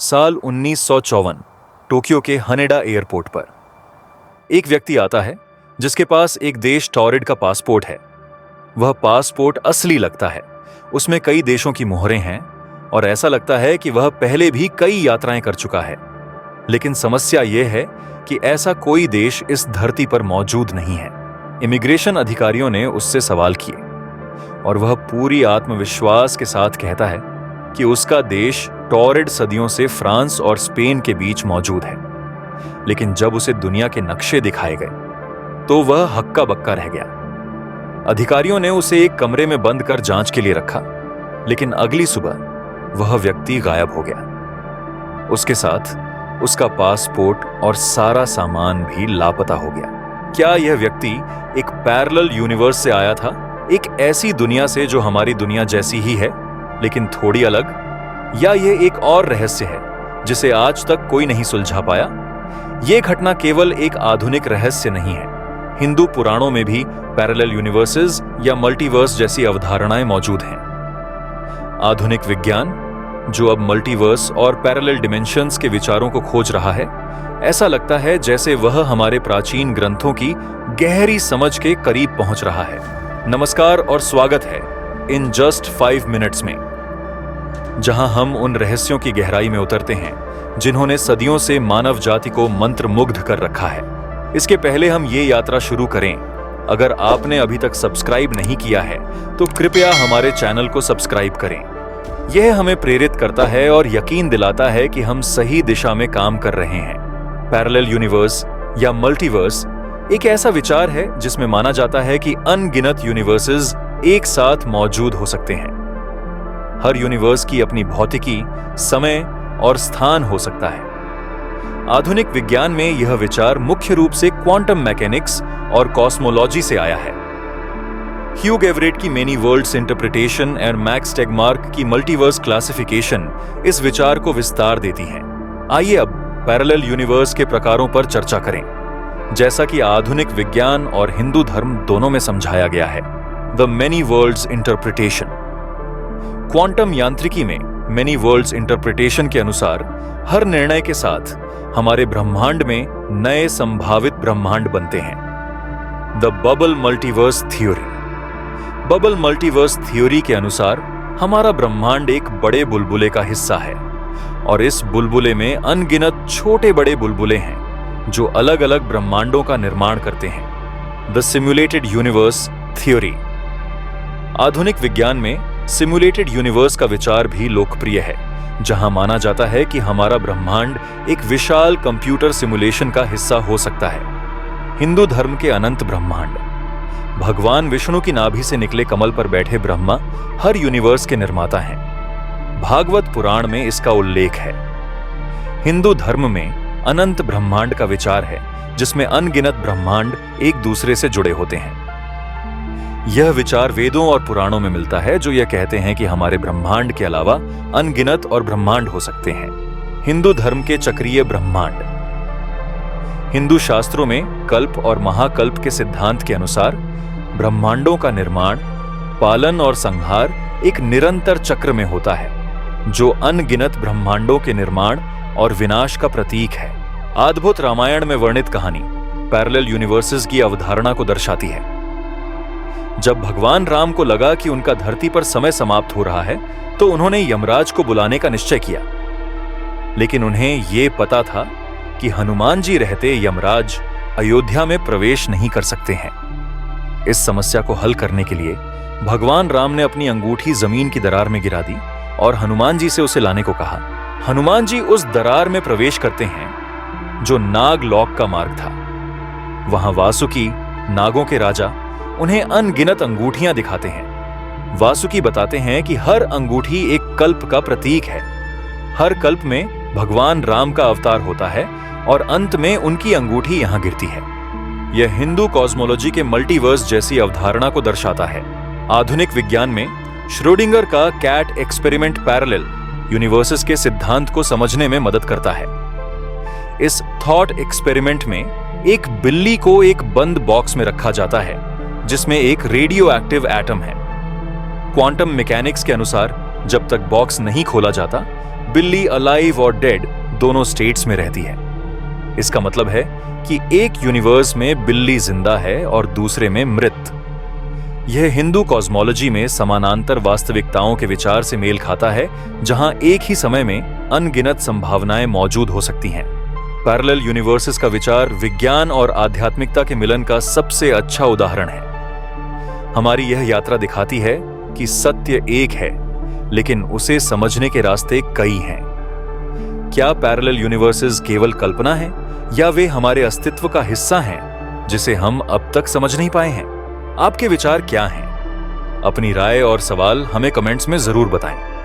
साल 1954 टोक्यो के Haneda airport पर एक व्यक्ति आता है जिसके पास एक देश टॉरिड का पासपोर्ट है। वह पासपोर्ट असली लगता है, उसमें कई देशों की मोहरें हैं और ऐसा लगता है कि वह पहले भी कई यात्राएं कर चुका है। लेकिन समस्या यह है कि ऐसा कोई देश इस धरती पर मौजूद नहीं है। इमिग्रेशन अधिकारियों ने उससे सवाल किए और वह पूरी आत्मविश्वास के साथ कहता है कि उसका देश टॉरिड सदियों से फ्रांस और स्पेन के बीच मौजूद है। लेकिन जब उसे दुनिया के नक्शे दिखाए गए तो वह हक्का बक्का रह गया। अधिकारियों ने उसे एक कमरे में बंद कर जांच के लिए रखा, लेकिन अगली सुबह वह व्यक्ति गायब हो गया। उसके साथ उसका पासपोर्ट और सारा सामान भी लापता हो गया। क्या यह व्यक्ति एक पैरेलल यूनिवर्स से आया था, एक ऐसी दुनिया से जो हमारी दुनिया जैसी ही है लेकिन थोड़ी अलग, या यह एक और रहस्य है जिसे आज तक कोई नहीं सुलझा पाया? यह घटना केवल एक आधुनिक रहस्य नहीं है। हिंदू पुराणों में भी पैरेलल यूनिवर्सेस या मल्टीवर्स जैसी अवधारणाएं मौजूद हैं। आधुनिक विज्ञान, जो अब मल्टीवर्स और पैरेलल डिमेंशंस के विचारों को खोज रहा है, ऐसा लगता है जैसे वह हमारे प्राचीन ग्रंथों की गहरी समझ के करीब पहुंच रहा है। नमस्कार और स्वागत है इन जस्ट 5 मिनट्स में, जहां हम उन रहस्यों की गहराई में उतरते हैं जिन्होंने सदियों से मानव जाति को मंत्रमुग्ध कर रखा है। इसके पहले हम ये यात्रा शुरू करें, अगर आपने अभी तक सब्सक्राइब नहीं किया है तो कृपया हमारे चैनल को सब्सक्राइब करें। यह हमें प्रेरित करता है और यकीन दिलाता है कि हम सही दिशा में काम कर रहे हैं। पैरेलल यूनिवर्स या मल्टीवर्स एक ऐसा विचार है जिसमें माना जाता है कि अनगिनत यूनिवर्सेस एक साथ मौजूद हो सकते हैं। हर यूनिवर्स की अपनी भौतिकी, समय और स्थान हो सकता है। आधुनिक विज्ञान में यह विचार मुख्य रूप से क्वांटम मैकेनिक्स और कॉस्मोलॉजी से आया है। ह्यूग एवरेट की मेनी वर्ल्ड्स इंटरप्रिटेशन और मैक्स टेगमार्क की मल्टीवर्स क्लासिफिकेशन इस विचार को विस्तार देती हैं। आइए अब पैरेलल यूनिवर्स के प्रकारों पर चर्चा करें, जैसा कि आधुनिक विज्ञान और हिंदू धर्म दोनों में समझाया गया है। The many world's interpretation. Quantum यांत्रिकी में मेनी वर्ल्ड्स इंटरप्रिटेशन के अनुसार हर निर्णय के साथ हमारे ब्रह्मांड में नए संभावित ब्रह्मांड बनते हैं। The bubble multiverse theory. Bubble multiverse theory के अनुसार हमारा ब्रह्मांड एक बड़े बुलबुले का हिस्सा है और इस बुलबुले में अनगिनत छोटे बड़े बुलबुले हैं जो अलग अलग ब्रह्मांडों का निर्माण करते हैं। The simulated universe theory. आधुनिक विज्ञान में सिम्युलेटेड यूनिवर्स का विचार भी लोकप्रिय है, जहां माना जाता है कि हमारा ब्रह्मांड एक विशाल कंप्यूटर सिमुलेशन का हिस्सा हो सकता है। हिंदू धर्म के अनंत ब्रह्मांड। भगवान विष्णु की नाभि से निकले कमल पर बैठे ब्रह्मा हर यूनिवर्स के निर्माता हैं। भागवत पुराण में इसका उल्लेख है। हिंदू धर्म में अनंत ब्रह्मांड का विचार है, जिसमें अनगिनत ब्रह्मांड एक दूसरे से जुड़े होते हैं। यह विचार वेदों और पुराणों में मिलता है, जो यह कहते हैं कि हमारे ब्रह्मांड के अलावा अनगिनत और ब्रह्मांड हो सकते हैं। हिंदू धर्म के चक्रीय ब्रह्मांड। हिंदू शास्त्रों में कल्प और महाकल्प के सिद्धांत के अनुसार ब्रह्मांडों का निर्माण, पालन और संहार एक निरंतर चक्र में होता है, जो अनगिनत ब्रह्मांडों के निर्माण और विनाश का प्रतीक है। अद्भुत रामायण में वर्णित कहानी पैरेलल यूनिवर्सेस की अवधारणा को दर्शाती है। जब भगवान राम को लगा कि उनका धरती पर समय समाप्त हो रहा है, तो उन्होंने यमराज को बुलाने का निश्चय किया। लेकिन उन्हें यह पता था कि हनुमान जी रहते यमराज अयोध्या में प्रवेश नहीं कर सकते हैं। इस समस्या को हल करने के लिए भगवान राम ने अपनी अंगूठी जमीन की दरार में गिरा दी और हनुमान जी से उसे लाने को कहा। हनुमान जी उस दरार में प्रवेश करते हैं जो नागलोक का मार्ग था। वहां वासुकी, नागों के राजा, उन्हें अनगिनत अंगूठियां दिखाते हैं। वासुकी बताते हैं कि हर अंगूठी एक कल्प का प्रतीक है। हर कल्प में भगवान राम का अवतार होता है और अंत में उनकी अंगूठी यहां गिरती है। यह हिंदू कॉस्मोलॉजी के मल्टीवर्स जैसी अवधारणा को दर्शाता है। आधुनिक विज्ञान में श्रोडिंगर का कैट एक्सपेरिमेंट पैरेलल यूनिवर्सेस के सिद्धांत को समझने में मदद करता है। इस थॉट एक्सपेरिमेंट में एक बिल्ली को एक बंद बॉक्स में रखा जाता है जिसमें एक रेडियो एक्टिव एटम है। क्वांटम मैकेनिक्स के अनुसार जब तक बॉक्स नहीं खोला जाता, बिल्ली अलाइव और डेड दोनों स्टेट्स में रहती है। इसका मतलब है कि एक यूनिवर्स में बिल्ली जिंदा है और दूसरे में मृत। यह हिंदू कॉस्मोलॉजी में समानांतर वास्तविकताओं के विचार से मेल खाता है, जहां एक ही समय में अनगिनत संभावनाएं मौजूद हो सकती हैं। पैरेलल यूनिवर्सेस का विचार विज्ञान और आध्यात्मिकता के मिलन का सबसे अच्छा उदाहरण है। हमारी यह यात्रा दिखाती है कि सत्य एक है, लेकिन उसे समझने के रास्ते कई हैं। क्या पैरेलल यूनिवर्सेस केवल कल्पना है या वे हमारे अस्तित्व का हिस्सा हैं जिसे हम अब तक समझ नहीं पाए हैं? आपके विचार क्या हैं? अपनी राय और सवाल हमें कमेंट्स में जरूर बताएं।